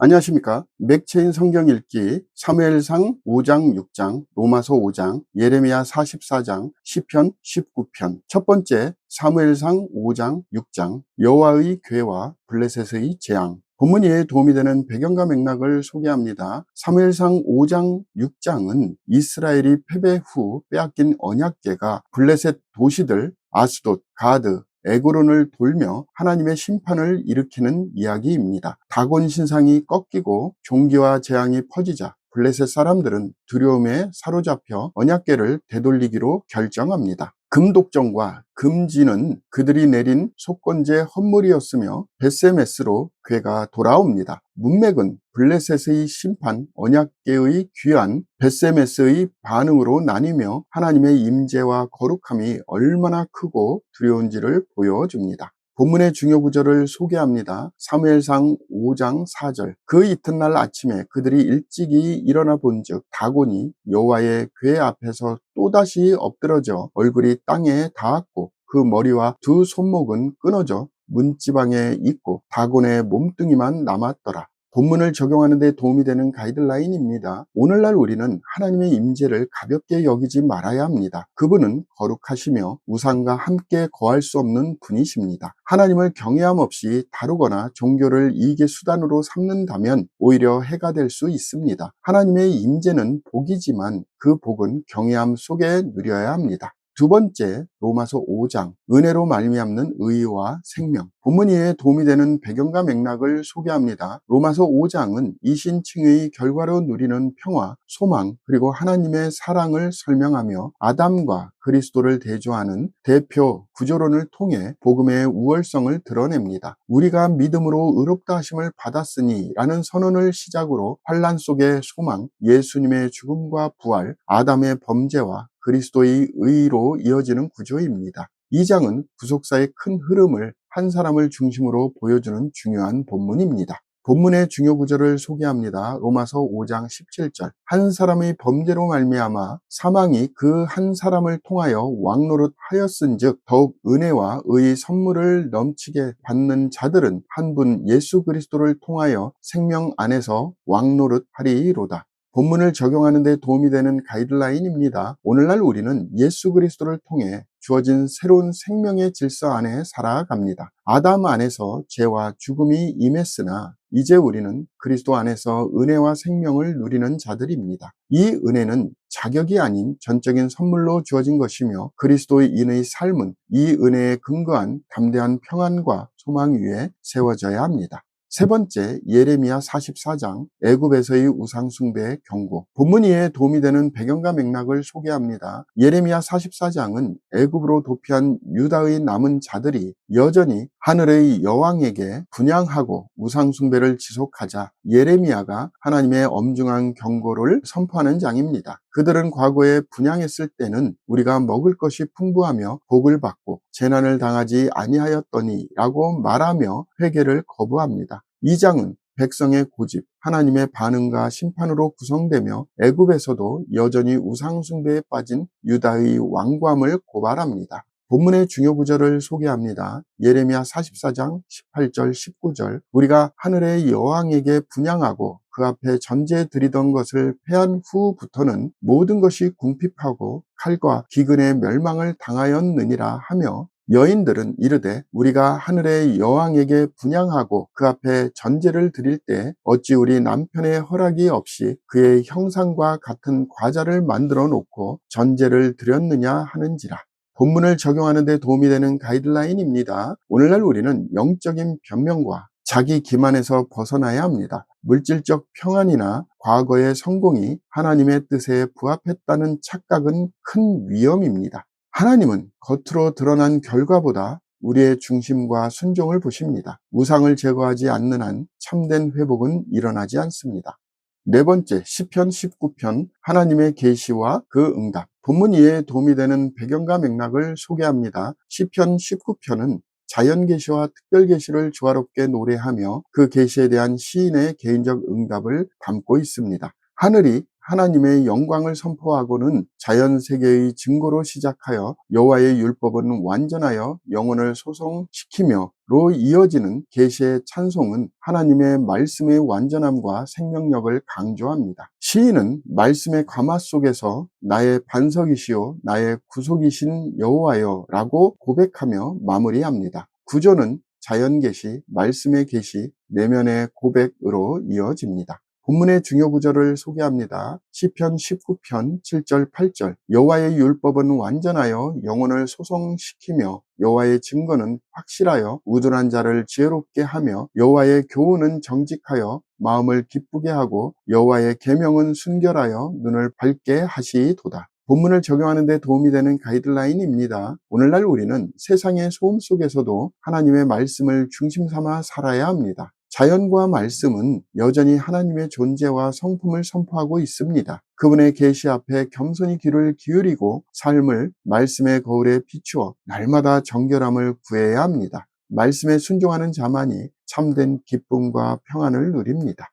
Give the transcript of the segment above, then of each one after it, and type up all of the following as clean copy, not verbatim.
안녕하십니까. 맥체인 성경 읽기 사무엘상 5장 6장 로마서 5장 예레미야 44장 시편 19편. 첫 번째, 사무엘상 5장 6장 여호와의 괴와 블레셋의 재앙. 본문 이해에 도움이 되는 배경과 맥락을 소개합니다. 사무엘상 5장 6장은 이스라엘이 패배 후 빼앗긴 언약궤가 블레셋 도시들 아스돗, 가드, 에그론을 돌며 하나님의 심판을 일으키는 이야기입니다. 다곤 신상이 꺾이고 종기와 재앙이 퍼지자 블레셋 사람들은 두려움에 사로잡혀 언약궤를 되돌리기로 결정합니다. 금독정과 금지는 그들이 내린 속건제 헌물이었으며 벳세메스로 궤가 돌아옵니다. 문맥은 블레셋의 심판, 언약궤의 귀환, 벳세메스의 반응으로 나뉘며 하나님의 임재와 거룩함이 얼마나 크고 두려운지를 보여줍니다. 본문의 중요 구절을 소개합니다. 사무엘상 5장 4절. 그 이튿날 아침에 그들이 일찍이 일어나 본즉 다곤이 여호와의 궤 앞에서 또다시 엎드러져 얼굴이 땅에 닿았고 그 머리와 두 손목은 끊어져 문지방에 있고 다곤의 몸뚱이만 남았더라. 본문을 적용하는 데 도움이 되는 가이드라인입니다. 오늘날 우리는 하나님의 임재를 가볍게 여기지 말아야 합니다. 그분은 거룩하시며 우상과 함께 거할 수 없는 분이십니다. 하나님을 경외함 없이 다루거나 종교를 이익의 수단으로 삼는다면 오히려 해가 될 수 있습니다. 하나님의 임재는 복이지만 그 복은 경외함 속에 누려야 합니다. 두 번째, 로마서 5장 은혜로 말미암는 의와 생명. 본문 이해에 도움이 되는 배경과 맥락을 소개합니다. 로마서 5장은 이신칭의 결과로 누리는 평화, 소망, 그리고 하나님의 사랑을 설명하며 아담과 그리스도를 대조하는 대표 구조론을 통해 복음의 우월성을 드러냅니다. 우리가 믿음으로 의롭다 하심을 받았으니 라는 선언을 시작으로 환난 속의 소망, 예수님의 죽음과 부활, 아담의 범죄와 그리스도의 의로 이어지는 구조입니다. 이 장은 구속사의 큰 흐름을 한 사람을 중심으로 보여주는 중요한 본문입니다. 본문의 중요 구절을 소개합니다. 로마서 5장 17절. 한 사람의 범죄로 말미암아 사망이 그 한 사람을 통하여 왕노릇 하였은즉 더욱 은혜와 의의 선물을 넘치게 받는 자들은 한 분 예수 그리스도를 통하여 생명 안에서 왕노릇 하리로다. 본문을 적용하는 데 도움이 되는 가이드라인입니다. 오늘날 우리는 예수 그리스도를 통해 주어진 새로운 생명의 질서 안에 살아갑니다. 아담 안에서 죄와 죽음이 임했으나 이제 우리는 그리스도 안에서 은혜와 생명을 누리는 자들입니다. 이 은혜는 자격이 아닌 전적인 선물로 주어진 것이며 그리스도인의 삶은 이 은혜에 근거한 담대한 평안과 소망 위에 세워져야 합니다. 세 번째, 예레미야 44장 애굽에서의 우상 숭배의 경고. 본문 이해에 도움이 되는 배경과 맥락을 소개합니다. 예레미야 44장은 애굽으로 도피한 유다의 남은 자들이 여전히 하늘의 여왕에게 분향하고 우상 숭배를 지속하자 예레미야가 하나님의 엄중한 경고를 선포하는 장입니다. 그들은 과거에 분향했을 때는 우리가 먹을 것이 풍부하며 복을 받고 재난을 당하지 아니하였더니 라고 말하며 회개를 거부합니다. 이 장은 백성의 고집, 하나님의 반응과 심판으로 구성되며 애굽에서도 여전히 우상 숭배에 빠진 유다의 완고함을 고발합니다. 본문의 중요 구절을 소개합니다. 예레미야 44장 18절 19절. 우리가 하늘의 여왕에게 분향하고 그 앞에 전제 드리던 것을 패한 후부터는 모든 것이 궁핍하고 칼과 기근의 멸망을 당하였느니라 하며 여인들은 이르되 우리가 하늘의 여왕에게 분향하고 그 앞에 전제를 드릴 때 어찌 우리 남편의 허락이 없이 그의 형상과 같은 과자를 만들어 놓고 전제를 드렸느냐 하는지라. 본문을 적용하는 데 도움이 되는 가이드라인입니다. 오늘날 우리는 영적인 변명과 자기 기만에서 벗어나야 합니다. 물질적 평안이나 과거의 성공이 하나님의 뜻에 부합했다는 착각은 큰 위험입니다. 하나님은 겉으로 드러난 결과보다 우리의 중심과 순종을 보십니다. 우상을 제거하지 않는 한 참된 회복은 일어나지 않습니다. 네 번째, 시편 19편 하나님의 계시와 그 응답. 본문 이해에 도움이 되는 배경과 맥락을 소개합니다. 시편 19편은 자연 계시와 특별 계시를 조화롭게 노래하며 그 계시에 대한 시인의 개인적 응답을 담고 있습니다. 하늘이 하나님의 영광을 선포하고는 자연 세계의 증거로 시작하여 여호와의 율법은 완전하여 영혼을 소성시키며 로 이어지는 계시의 찬송은 하나님의 말씀의 완전함과 생명력을 강조합니다. 시인은 말씀의 가마 속에서 나의 반석이시요 나의 구속이신 여호와여 라고 고백하며 마무리합니다. 구조는 자연 계시, 말씀의 계시, 내면의 고백으로 이어집니다. 본문의 중요 구절을 소개합니다. 시편 19편 7절 8절 여호와의 율법은 완전하여 영혼을 소성시키며 여호와의 증거는 확실하여 우둔한 자를 지혜롭게 하며 여호와의 교훈은 정직하여 마음을 기쁘게 하고 여호와의 계명은 순결하여 눈을 밝게 하시도다. 본문을 적용하는 데 도움이 되는 가이드라인입니다. 오늘날 우리는 세상의 소음 속에서도 하나님의 말씀을 중심 삼아 살아야 합니다. 자연과 말씀은 여전히 하나님의 존재와 성품을 선포하고 있습니다. 그분의 계시 앞에 겸손히 귀를 기울이고 삶을 말씀의 거울에 비추어 날마다 정결함을 구해야 합니다. 말씀에 순종하는 자만이 참된 기쁨과 평안을 누립니다.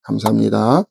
감사합니다.